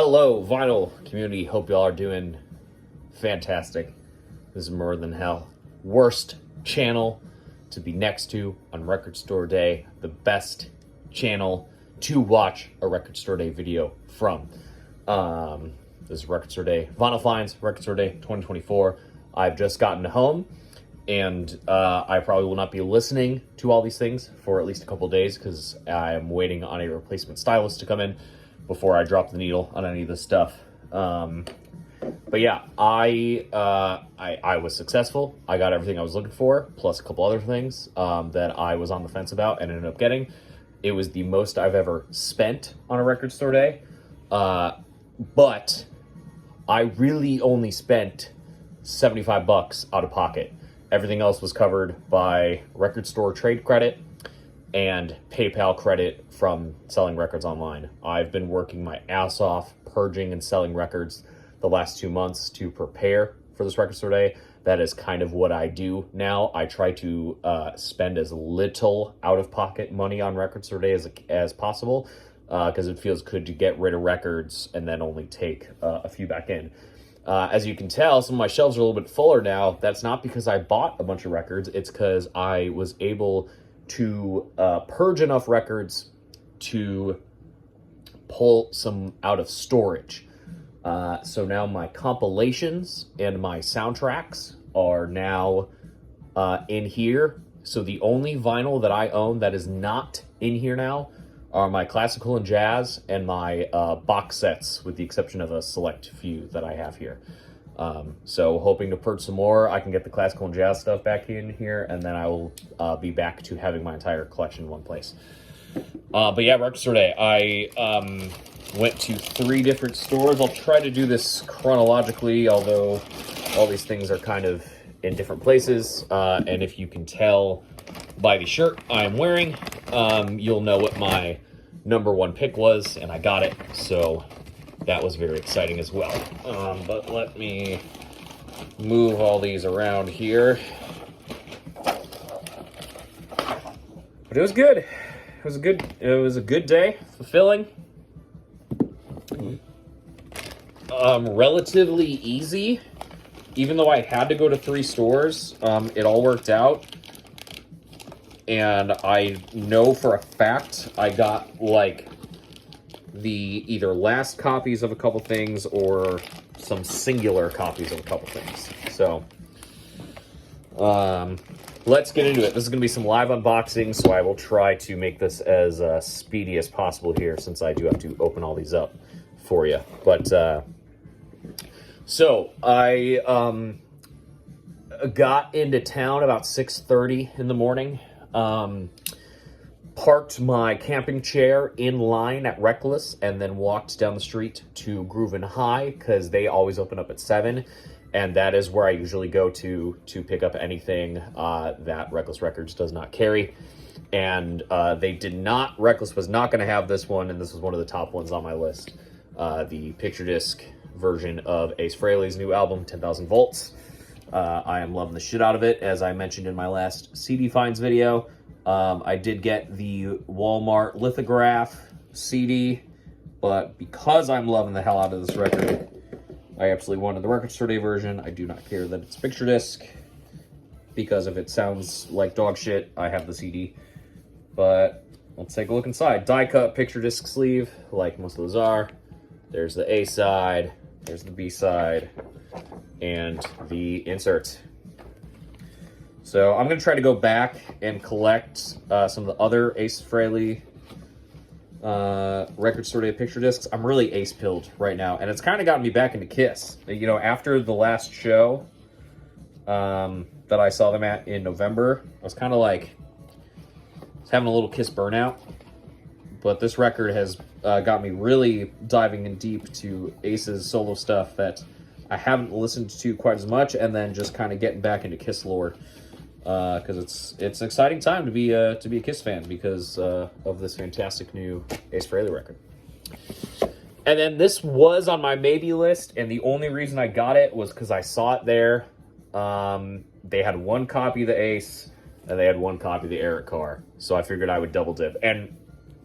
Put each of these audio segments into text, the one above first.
Hello, vinyl community. Hope y'all are doing fantastic. This is More Than Hell. Worst channel to be next to on Record Store Day. The best channel to watch a Record Store Day video from. This is Record Store Day. Vinyl Finds, Record Store Day 2024. I've just gotten home, and I probably will not be listening to all these things for at least a couple days because I'm waiting on a replacement stylus to come in before I drop the needle on any of this stuff. But yeah, I was successful. I got everything I was looking for, plus a couple other things that I was on the fence about and ended up getting. It was the most I've ever spent on a Record Store Day, but I really only spent $75 out of pocket. Everything else was covered by record store trade credit and PayPal credit from selling records online. I've been working my ass off purging and selling records the last 2 months to prepare for this Record Store Day. That is kind of what I do now. I try to spend as little out-of-pocket money on Record Store Day as possible because it feels good to get rid of records and then only take a few back in. As you can tell, some of my shelves are a little bit fuller now. That's not because I bought a bunch of records. It's because I was able to purge enough records to pull some out of storage. So now my compilations and my soundtracks are now in here. So the only vinyl that I own that is not in here now are my classical and jazz and my box sets, with the exception of a select few that I have here. So hoping to purge some more. I can get the classical and jazz stuff back in here, and then I will be back to having my entire collection in one place. But yeah, Record Store Day. I went to 3 different stores. I'll try to do this chronologically, although all these things are kind of in different places. And if you can tell by the shirt I'm wearing, you'll know what my number 1 pick was, and I got it. So that was very exciting as well. But let me move all these around here. But it was good. It was a good day, fulfilling. Relatively easy. Even though I had to go to 3 stores, it all worked out. And I know for a fact I got like the either last copies of a couple things or some singular copies of a couple things. So let's get into it. This is going to be some live unboxing, so I will try to make this as speedy as possible here, since I do have to open all these up for you. But so I got into town about 6:30 in the morning. Parked my camping chair in line at Reckless, and then walked down the street to Groove and High, because they always open up at 7, and that is where I usually go to pick up anything that Reckless Records does not carry. And Reckless was not going to have this one, and this was one of the top ones on my list. The picture disc version of Ace Frehley's new album, 10,000 Volts. I am loving the shit out of it, as I mentioned in my last CD Finds video. I did get the Walmart Lithograph CD, but because I'm loving the hell out of this record, I absolutely wanted the Record Store Day version. I do not care that it's picture disc, because if it sounds like dog shit, I have the CD. But let's take a look inside. Die cut picture disc sleeve, like most of those are. There's the A side, there's the B side, and the insert. So I'm going to try to go back and collect some of the other Ace Frehley Record Store Day picture discs. I'm really Ace pilled right now, and it's kind of gotten me back into Kiss. You know, after the last show that I saw them at in November, I was kind of like, I was having a little Kiss burnout. But this record has got me really diving in deep to Ace's solo stuff that I haven't listened to quite as much, and then just kind of getting back into Kiss lore. Because it's an exciting time to be a Kiss fan, because of this fantastic new Ace Frehley record. And then this was on my maybe list, and the only reason I got it was because I saw it there. They had 1 copy of the Ace, and they had 1 copy of the Eric Carr, so I figured I would double dip. And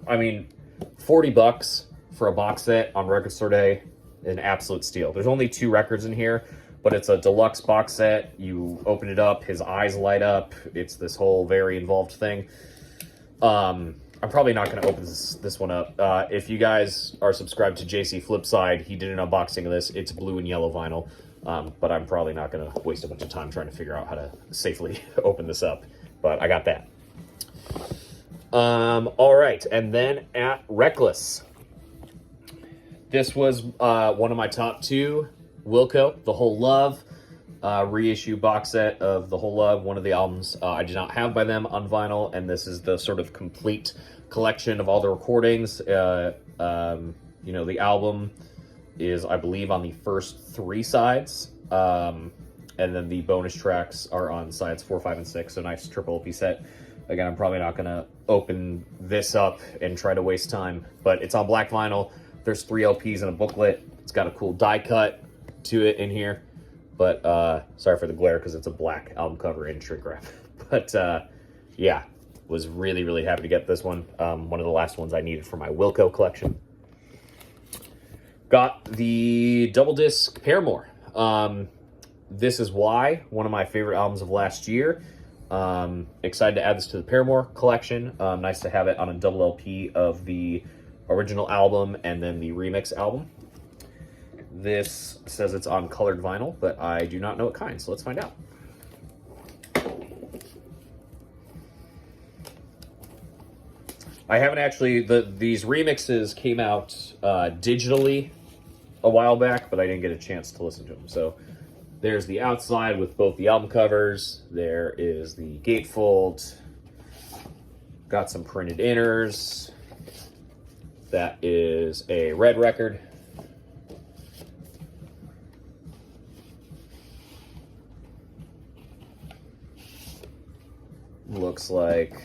I mean, $40 for a box set on Record Store Day, an absolute steal. There's only 2 records in here, but it's a deluxe box set. You open it up, his eyes light up. It's this whole very involved thing. I'm probably not going to open this one up. If you guys are subscribed to JC Flipside, he did an unboxing of this. It's blue and yellow vinyl, but I'm probably not going to waste a bunch of time trying to figure out how to safely open this up. But I got that. All right, and then at Reckless. This was one of my top 2. Wilco, The Whole Love, reissue box set of The Whole Love, one of the albums I did not have by them on vinyl, and this is the sort of complete collection of all the recordings. You know, the album is, I believe, on the first 3 sides, and then the bonus tracks are on sides 4, 5, and 6, so nice triple LP set. Again, I'm probably not going to open this up and try to waste time, but it's on black vinyl. There's 3 LPs and a booklet. It's got a cool die cut to it in here, but sorry for the glare because it's a black album cover and shrink wrap. But yeah, was really, really happy to get this one. One of the last ones I needed for my Wilco collection. Got the double disc Paramore. This Is Why, one of my favorite albums of last year. Excited to add this to the Paramore collection. Nice to have it on a double LP of the original album and then the remix album. This says it's on colored vinyl, but I do not know what kind, so let's find out. I haven't actually, these remixes came out digitally a while back, but I didn't get a chance to listen to them. So there's the outside with both the album covers. There is the gatefold. Got some printed inners. That is a red record. Looks like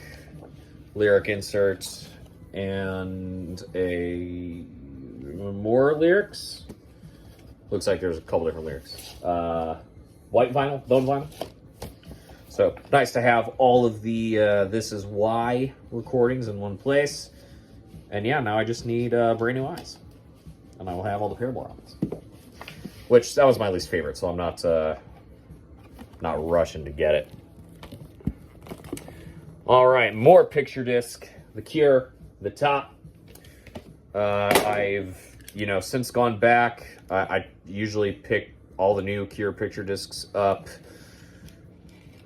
lyric inserts and more lyrics. Looks like there's a couple different lyrics. White vinyl, bone vinyl. So nice to have all of the This Is Why recordings in one place. And yeah, now I just need Brand New Eyes, and I will have all the Paramore albums. Which that was my least favorite, so I'm not rushing to get it. All right, more picture disc. The Cure, The Top. I've since gone back. I usually pick all the new Cure picture discs up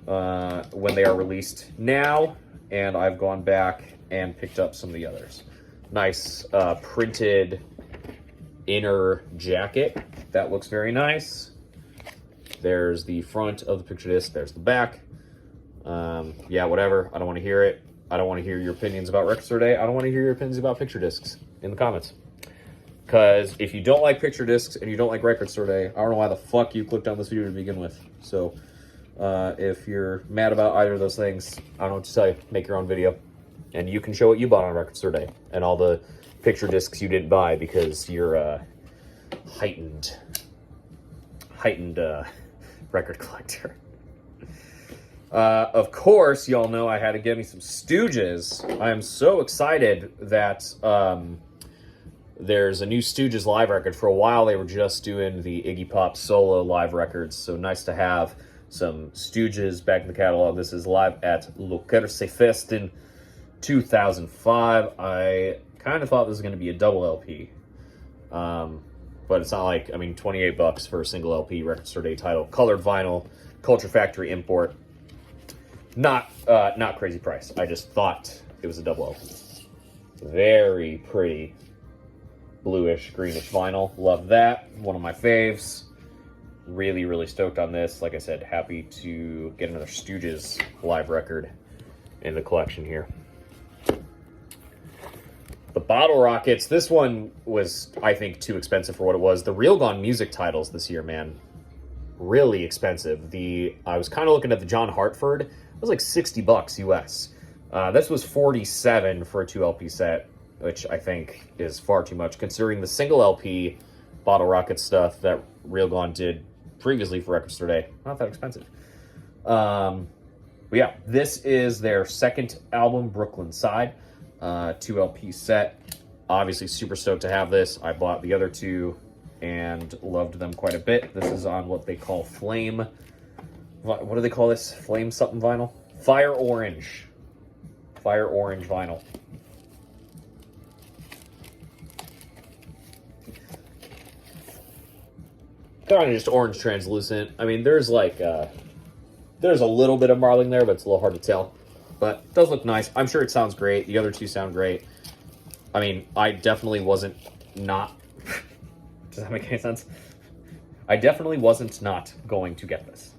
when they are released now, and I've gone back and picked up some of the others. Nice printed inner jacket. That looks very nice. There's the front of the picture disc. There's the back. Yeah, whatever. I don't want to hear it. I don't want to hear your opinions about Record Store Day. I don't want to hear your opinions about picture discs in the comments. Because if you don't like picture discs and you don't like Record Store Day, I don't know why the fuck you clicked on this video to begin with. So if you're mad about either of those things, I don't know what to tell you. Make your own video. And you can show what you bought on Record Store Day and all the picture discs you didn't buy because you're a heightened record collector. Of course, y'all know I had to get me some Stooges. I am so excited that there's a new Stooges live record. For a while, they were just doing the Iggy Pop solo live records, so nice to have some Stooges back in the catalog. This is live at Lokerse Fest in 2005. I kind of thought this was going to be a double LP, but it's not like, $28 for a single LP Record Store Day title, colored vinyl, Culture Factory import. Not crazy price. I just thought it was a double LP. Very pretty bluish, greenish vinyl. Love that. One of my faves. Really, really stoked on this. Like I said, happy to get another Stooges live record in the collection here. The Bottle Rockets. This one was, I think, too expensive for what it was. The Real Gone music titles this year, man. Really expensive. I was kind of looking at the John Hartford. It was like $60 US. This was $47 for a 2 LP set, which I think is far too much considering the single LP Bottle Rocket stuff that Real Gone did previously for Record Store Day. Not that expensive. But yeah, this is their second album, Brooklyn Side, 2 LP set. Obviously super stoked to have this. I bought the other two and loved them quite a bit. This is on what they call Flame. What do they call this? Flame something vinyl? Fire Orange. Fire Orange vinyl. Kind of just orange translucent. I mean, there's like, there's a little bit of marling there, but it's a little hard to tell. But it does look nice. I'm sure it sounds great. The other two sound great. I mean, I definitely wasn't not... Does that make any sense? I definitely wasn't not going to get this.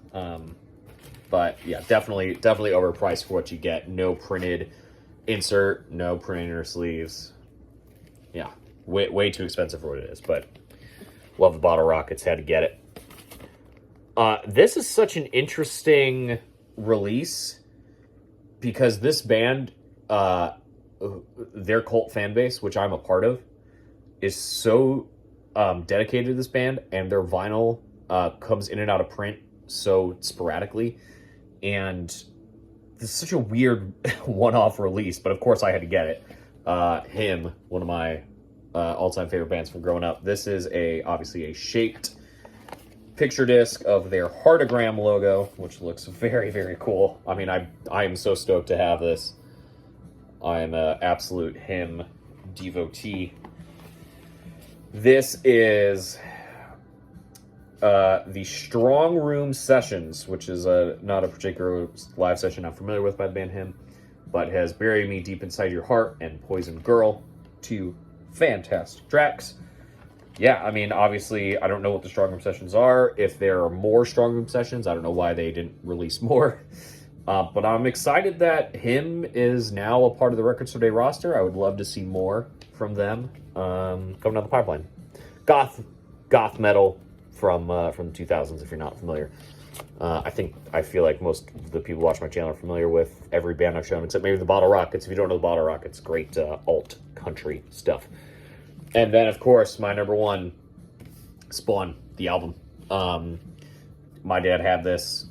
But yeah, definitely overpriced for what you get. No printed insert, no printed inner sleeves. Yeah, way too expensive for what it is, but love the Bottle Rockets, had to get it. This is such an interesting release because this band, their cult fan base, which I'm a part of, is so dedicated to this band, and their vinyl comes in and out of print so sporadically, and this is such a weird one-off release, but of course I had to get it. Him, one of my all-time favorite bands from growing up. This is obviously a shaped picture disc of their Heartagram logo, which looks very, very cool. I mean, I am so stoked to have this. I am an absolute Him devotee. This is the Strong Room Sessions, which is not a particular live session I'm familiar with by the band Him, but has Bury Me Deep Inside Your Heart and Poison Girl, two fantastic tracks. Yeah, I mean, obviously, I don't know what the Strong Room Sessions are. If there are more Strong Room Sessions, I don't know why they didn't release more. But I'm excited that Him is now a part of the Record Store Day roster. I would love to see more from them coming down the pipeline. Goth metal from the 2000s, if you're not familiar. I feel like most of the people watching my channel are familiar with every band I've shown, except maybe the Bottle Rockets. If you don't know the Bottle Rockets, great alt country stuff. And then, of course, my number one, Spawn, the album. My dad had this.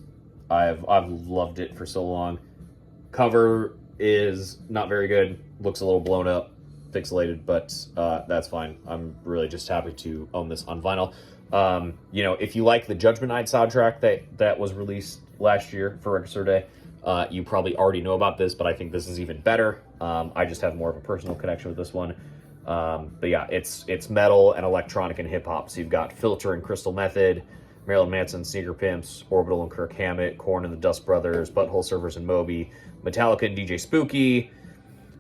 I've loved it for so long. Cover is not very good. Looks a little blown up, pixelated, but that's fine. I'm really just happy to own this on vinyl. You know, if you like the Judgment Night soundtrack that was released last year for Record Store Day, you probably already know about this, but I think this is even better. I just have more of a personal connection with this one. But yeah, it's metal and electronic and hip hop. So you've got Filter and Crystal Method, Marilyn Manson, Sneaker Pimps, Orbital and Kirk Hammett, Korn and the Dust Brothers, Butthole Surfers and Moby, Metallica and DJ Spooky,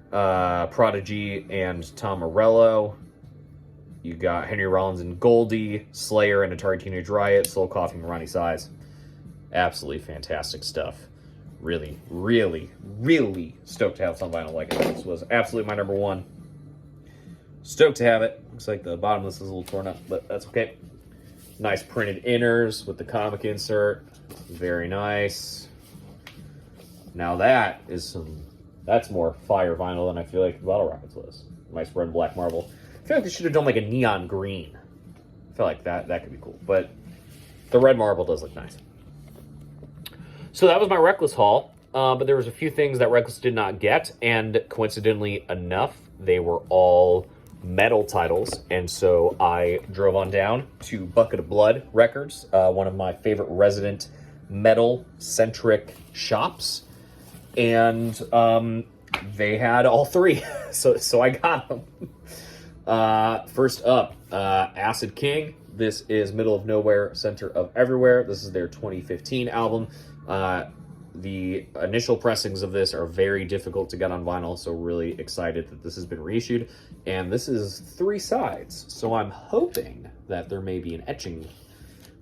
Prodigy and Tom Morello. You got Henry Rollins and Goldie, Slayer and Atari Teenage Riot, Soul Coughing and Ronnie Size. Absolutely fantastic stuff. Really, really, really stoked to have some vinyl like it. This was absolutely my number one. Stoked to have it. Looks like the bottom of this is a little torn up, but that's okay. Nice printed inners with the comic insert. Very nice. Now that's more fire vinyl than I feel like the Bottle Rockets was. Nice red and black marble. I feel like they should have done like a neon green. I feel like that could be cool. But the red marble does look nice. So that was my Reckless haul. But there was a few things that Reckless did not get. And coincidentally enough, they were all metal titles. And so I drove on down to Bucket of Blood Records, one of my favorite resident metal-centric shops. And they had all three. So I got them. First up, Acid King. This is Middle of Nowhere, Center of Everywhere. This is their 2015 album. The initial pressings of this are very difficult to get on vinyl, so really excited that this has been reissued. And this is 3 sides, so I'm hoping that there may be an etching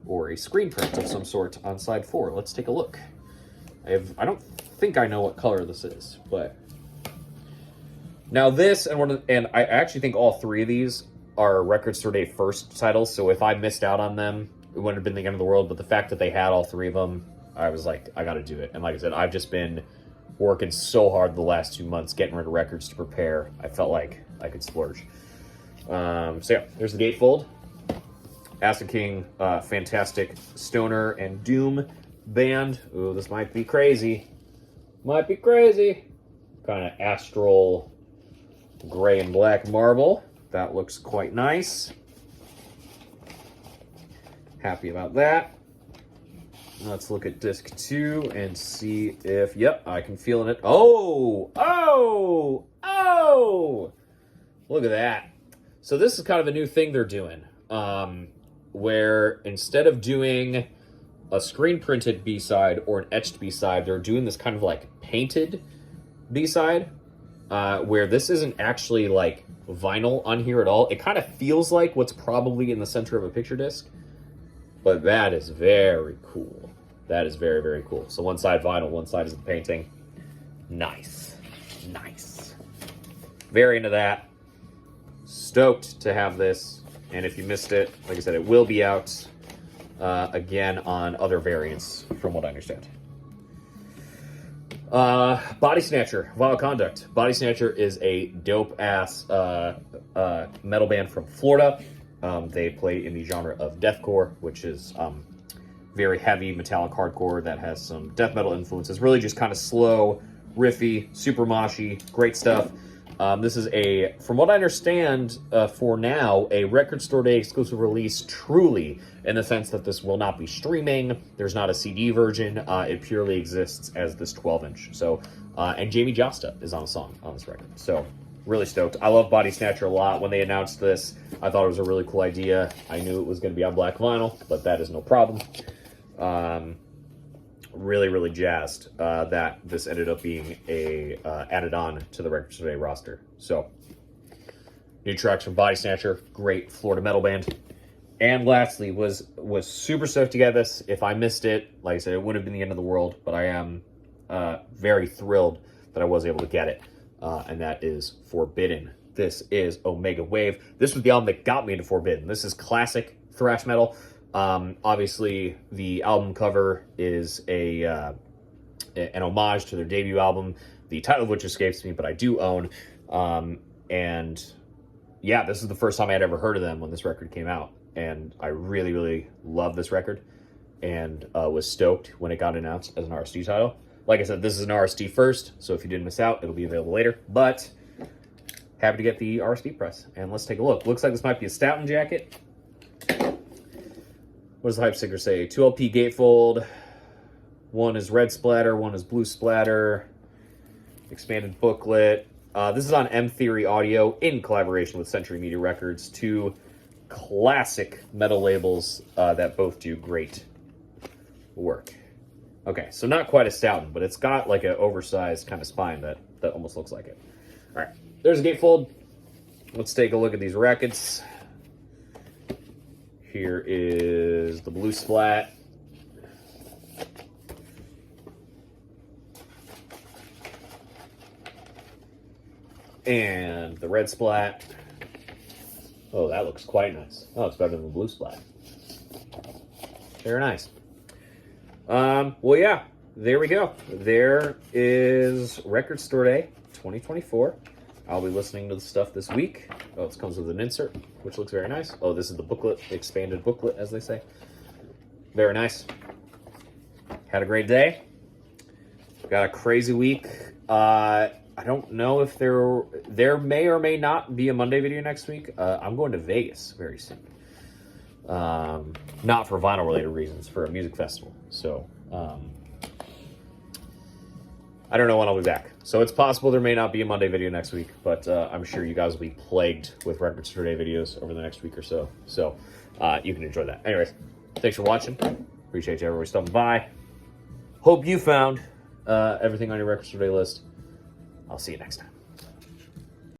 or a screen print of some sort on side 4. Let's take a look. I don't think I know what color this is, but now this and I actually think all 3 of these are Record Store Day first titles, so if I missed out on them, it wouldn't have been the end of the world, but the fact that they had all 3 of them, I was like, I gotta do it. And like I said, I've just been working so hard the last 2 months, getting rid of records to prepare. I felt like I could splurge. So yeah, there's the gatefold. Acid King, fantastic stoner and doom band. Ooh, this might be crazy. Might be crazy. Kind of astral gray and black marble. That looks quite nice. Happy about that. Let's look at disc 2 and see if, yep, I can feel it. Oh! Look at that. So this is kind of a new thing they're doing, where instead of doing a screen printed B-side or an etched B-side, they're doing this kind of like painted B-side, where this isn't actually like vinyl on here at all. It kind of feels like what's probably in the center of a picture disc, but that is very cool. That is very, very cool. So one side vinyl, one side is the painting. Nice. Nice. Very into that. Stoked to have this. And if you missed it, like I said, it will be out again on other variants, from what I understand. Body Snatcher, Vile Conduct. Body Snatcher is a dope-ass metal band from Florida. They play in the genre of deathcore, which is very heavy metallic hardcore that has some death metal influences. Really just kind of slow, riffy, super moshy, great stuff. This is a, from what I understand, for now, a Record Store Day exclusive release, truly, in the sense that this will not be streaming. There's not a CD version. It purely exists as this 12-inch. So, and Jamie Josta is on a song on this record. So, really stoked. I love Body Snatcher a lot. When they announced this, I thought it was a really cool idea. I knew it was going to be on black vinyl, but that is no problem. Really, really jazzed that this ended up being a added on to the Record Store Day roster. So, new tracks from Body Snatcher, great Florida metal band. And lastly, was super stoked to get this. If I missed it, like I said, it wouldn't have been the end of the world, but I am very thrilled that I was able to get it. And that is Forbidden. This is Omega Wave. This was the album that got me into Forbidden. This is classic thrash metal. Obviously, the album cover is an homage to their debut album, the title of which escapes me, but I do own. And yeah, this is the first time I had ever heard of them when this record came out. And I really, really love this record and was stoked when it got announced as an RSD title. Like I said, this is an RSD first, so if you didn't miss out, it'll be available later. But happy to get the RSD press. And let's take a look. Looks like this might be a Stoughton jacket. What does the hype sticker say? 2LP gatefold. One is red splatter, one is blue splatter. Expanded booklet. This is on M Theory Audio in collaboration with Century Media Records. Two classic metal labels that both do great work. Okay, so not quite a Stoughton, but it's got like an oversized kind of spine that almost looks like it. All right, there's a gatefold. Let's take a look at these rackets. Here is the blue splat. And the red splat. Oh, that looks quite nice. Oh, it's better than the blue splat. Very nice. Well, yeah, there we go. There is Record Store Day 2024. I'll be listening to the stuff this week. Oh, it comes with an insert, which looks very nice. Oh, this is the booklet, the expanded booklet, as they say. Very nice. Had a great day. Got a crazy week. I don't know if there may or may not be a Monday video next week. I'm going to Vegas very soon. Not for vinyl-related reasons, for a music festival. So, I don't know when I'll be back. So it's possible there may not be a Monday video next week, but I'm sure you guys will be plagued with Record Store Day videos over the next week or so. So you can enjoy that. Anyways, thanks for watching. Appreciate you everybody stopping by. Hope you found everything on your Record Store Day list. I'll see you next time.